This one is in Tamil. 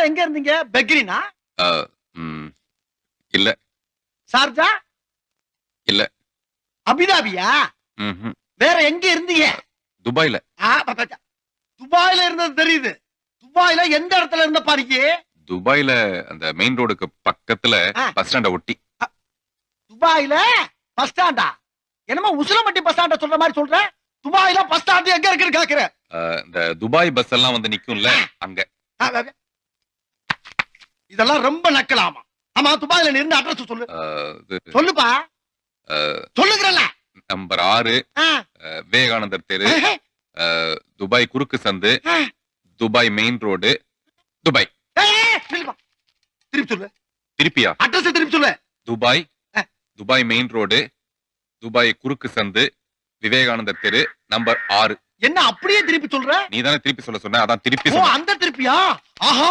துபாயில எங்க இருந்தீங்க? பெக்ரினா? அ, ம், இல்ல. ஷார்ஜா? இல்ல. அபிதாபியா? ம்ஹ்ம். வேற எங்க இருந்தீங்க? துபாய்ல. துபாயில இருந்தது தெரியுது. துபாயில எந்த இடத்துல இருந்த பாருங்க? துபாய்ல அந்த மெயின் ரோடுக்கு பக்கத்துல ஆ. பஸ் ஸ்டாண்ட ஒட்டி. துபாயில பஸ் ஸ்டாண்டா? என்னமோ உசிலம்பட்டி பஸ் ஸ்டாண்ட சொல்ற மாதிரி சொல்ற? துபாயில பஸ் ஸ்டாண்ட் எங்க இருக்குன்னு கேக்குறேன். இந்த துபாய் பஸ் எல்லாம் வந்து நிக்கும்ல அங்க. இதெல்லாம் ரொம்ப நக்கலாமா? ஆமா, துபாயில நீ இருந்த அட்ரஸ் சொல்லு. இது, சொல்லுப்பா. சொல்லுங்கறல. நம்பர் 6 விவேகானந்தர் தெரு, துபாய் குறுக்கு சந்து, துபாய் மெயின் ரோடு, துபாய். திருப்பி சொல்லு. திருப்பியா? அட்ரஸ் திருப்பி சொல்லு. Dubai, Dubai main road, Dubai குறுக்கு சந்து, விவேகானந்தர் தெரு, நம்பர் 6. என்ன அப்படியே திருப்பி சொல்ற? நீ தானே திருப்பி சொல்ல சொன்ன, அதான் திருப்பி ஓ, சொன்ன. அந்த திருப்பியா? ஆஹா.